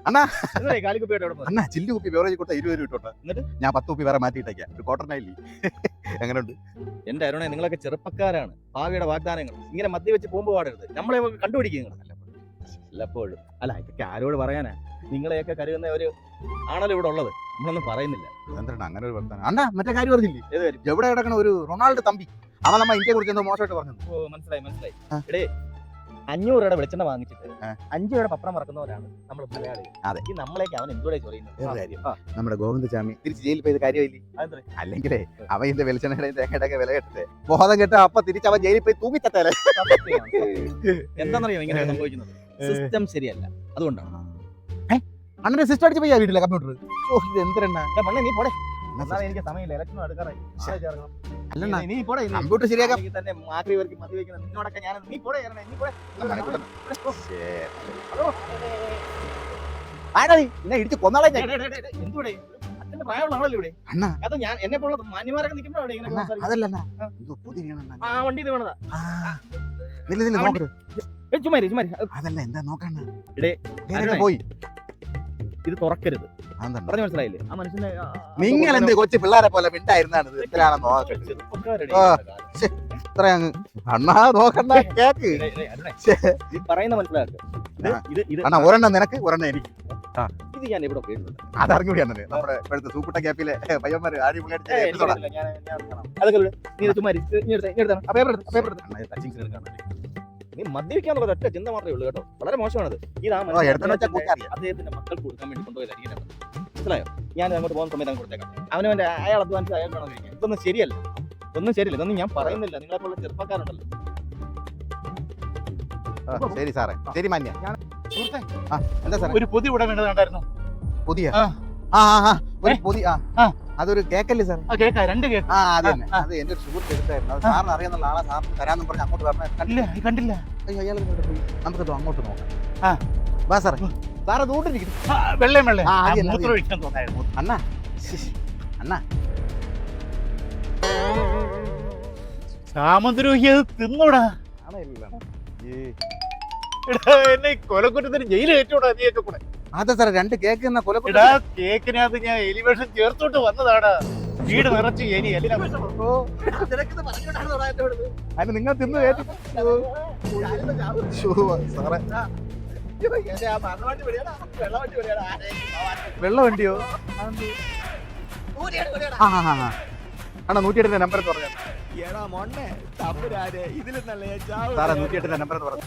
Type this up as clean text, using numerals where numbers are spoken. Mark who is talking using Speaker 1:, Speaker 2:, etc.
Speaker 1: അണ്ണാ chilli കുപ്പി beverage കൊടുത്ത 20 രൂപ ഇട്ടോട്ടെ. എന്നിട്ട് ഞാൻ 10 കുപ്പി വേറെ മാറ്റിയിട്ടേക്കാം. ഒരു ക്വാർട്ടറിനായില്ലേ? എങ്ങനെയുണ്ട്?
Speaker 2: എന്റെ അരുണെ, നിങ്ങളൊക്കെ ചെറുപ്പക്കാരാണ്. ഭാവിയുടെ വാഗ്ദാനങ്ങൾ ഇങ്ങനെ മദ്യ വെച്ച് പോകുമ്പോ പാടരുത്. നമ്മളെ കണ്ടുപിടിക്കുക വല്ലപ്പോഴും. അല്ല, ഇതൊക്കെ ആരോട് പറയാനാ? നിങ്ങളെയൊക്കെ കരുതുന്ന ഒരു ആണല്ലോ ഇവിടെ ഉള്ളത്. നമ്മളൊന്നും പറയുന്നില്ല.
Speaker 1: എന്താണ് അങ്ങനെ ഒരു വർത്താനം? അണ്ണാ മറ്റേ കാര്യം പറഞ്ഞില്ലേ?
Speaker 2: ഏത് കാര്യം?
Speaker 1: എവിടെ കിടക്കണ ഒരു റൊണാൾഡോ തമ്പി, അവൻ നമ്മ ഇന്ത്യയെ കുറിച്ച് എന്തോ മോശമായിട്ട് പറഞ്ഞു.
Speaker 2: ഓ, മനസ്സിലായി. എടേ, 500 രൂപയുടെ വെളിച്ചെണ്ണ വാങ്ങിച്ചിട്ട് 5 രൂപയുടെ പപ്പടം മറക്കുന്നവരാണ് നമ്മൾ മലയാളികൾ.
Speaker 1: അതെ,
Speaker 2: ഈ നമ്മളേക്ക് അവൻ എൻജോയ് ചെയ്യുന്നത്.
Speaker 1: നമ്മുടെ ഗോവിന്ദചാമി തിരിച്ച് ജയിലിൽ പോയത് കാര്യമില്ലേ? അല്ലെങ്കിലേ അവൻ ഇതിന്റെ വെളിച്ചെണ്ണയുടെ തേങ്ങയുടെ വില കെട്ടേ ബോധം കെട്ട അപ്പൊ തിരിച്ച് അവൻ ജയിലിൽ പോയി തൂങ്ങിത്തട്ടേ.
Speaker 2: എന്താണെന്നറിയോ ഇങ്ങനെ സംഭവിക്കുന്നത്? സിസ്റ്റം ശരിയല്ല, അതുകൊണ്ടാണ്.
Speaker 1: അണ്ണന്റെ സിസ്റ്റം അടിച്ച് പോയി വീട്ടിലെ കമ്പ്യൂട്ടർ. എന്തിനാ
Speaker 2: നീ പോടെ, എനിക്ക് സമയമില്ല. ഇലക്ഷൻ എടുക്കാറായി. നീ പോടെ,
Speaker 1: കമ്പ്യൂട്ടർ ശരിയാക്കാം.
Speaker 2: തന്നെ മാക്രിവർക്ക് മതി വെക്കണം. നിന്നോടൊക്കെ ഞാൻ നീ പോടെ.
Speaker 1: ഇടിച്ച് കൊന്നാളെ
Speaker 2: എന്തൂടെ അച്ഛന്റെ പ്രായമുള്ള ഇവിടെ
Speaker 1: അണ്ണാ.
Speaker 2: അത് ഞാൻ എന്നെ പോലുള്ള മാന്യമാരൊക്കെ നിൽക്കുമ്പോഴാണ്
Speaker 1: അതല്ല
Speaker 2: ആ വണ്ടി ഇത് വേണതാ.
Speaker 1: ചുമ്മാരി അതല്ല എന്താ നോക്കണ്ട പോയി.
Speaker 2: ഇത് തുറക്കരുത്, പറഞ്ഞു മനസ്സിലായില്ലേ? ആ മനുഷ്യനെ
Speaker 1: നിങ്ങൾ എന്ത് കൊച്ചു പിള്ളേരെ പോലെ മിണ്ടായിരുന്നാണ് അണ്ണാ നോക്കണ്ട കേക്ക്
Speaker 2: പറയുന്ന മനസ്സിലാക്കുക.
Speaker 1: അണ്ണാ ഒരെണ്ണം നിനക്ക് ഒരെണ്ണം എനിക്ക്.
Speaker 2: ഇത് ഞാൻ ഇവിടെ കേട്ടിട്ടുണ്ട്.
Speaker 1: അതറിഞ്ഞൂടിയാണ് നമ്മുടെ ഇപ്പോഴത്തെ സൂപ്പിട്ട ക്യാപ്പിലെ പയ്യന്മാര്
Speaker 2: നീ മദ്യപിക്കാന്നുള്ള ഒറ്റ ചിന്ത മാത്രമേ ഉള്ളൂ കേട്ടോ. വളരെ മോശമാണത്. ഇതാണ് അദ്ദേഹത്തിന്റെ മക്കൾക്ക് കൊടുക്കാൻ വേണ്ടി കൊണ്ടുപോയി. മനസ്സിലായോ? ഞാൻ അങ്ങോട്ട് പോകുന്ന സമയത്ത് അങ്ങ് കൊടുത്തേക്കാം. അവനവന്റെ അയാൾ അധ്വാനിച്ച് അയാൾ വേണം കഴിക്കാൻ. ഇതൊന്നും ശരിയല്ല. ഇതൊന്നും ഞാൻ പറയുന്നില്ല. നിങ്ങളെപ്പോലുള്ള ചെറുപ്പക്കാരുണ്ടല്ലോ.
Speaker 1: ശരി സാറേ, ശരി മാന്യ. എന്താ സാറേ?
Speaker 2: ഒരു പൊതി ഇവിടെ വേണ്ടതുണ്ടായിരുന്നു.
Speaker 1: പുതിയ അതൊരു കേക്കല്ലേ സാർ?
Speaker 2: രണ്ട് കേക്ക്.
Speaker 1: അത് എന്റെ ഒരു സുഹൃത്ത് എടുത്തായിരുന്നു. അത് സാറിന് അറിയാന്നുള്ള ആളെ സാറിന് തരാന്ന് പറഞ്ഞ് അങ്ങോട്ട് പറഞ്ഞ കണ്ടില്ല. അയ്യോ, അയാൾ പോയി. നമുക്കത് അങ്ങോട്ട് നോക്കാം. വാ സാറേ. സാറ് ദൂണ്ടിരിക്കുന്നു. അണ്ണാ അണ്ണാ
Speaker 2: സാമദ്രോഹി തിന്നോടാ. എന്നെ കൊലക്കുറ്റത്തിന് ജയിലിൽ കയറ്റോടാ നീയൊക്കെ കൂടെ.
Speaker 1: അതെ സാറേ, 2 കേക്ക് എന്ന
Speaker 2: കേക്കിനകത്ത് ഞാൻ എലിവേഷൻ ചേർത്തോട്ട് വന്നതാടാ. വീട് നിറച്ച് എലി.
Speaker 1: അതിന് നിങ്ങൾ തിന്നു കയറ്റി സാറേ. വെള്ള വണ്ടിയോ? ആണോ? 108 നമ്പർ പറഞ്ഞു സാറേ. 108 നമ്പർ പറഞ്ഞു.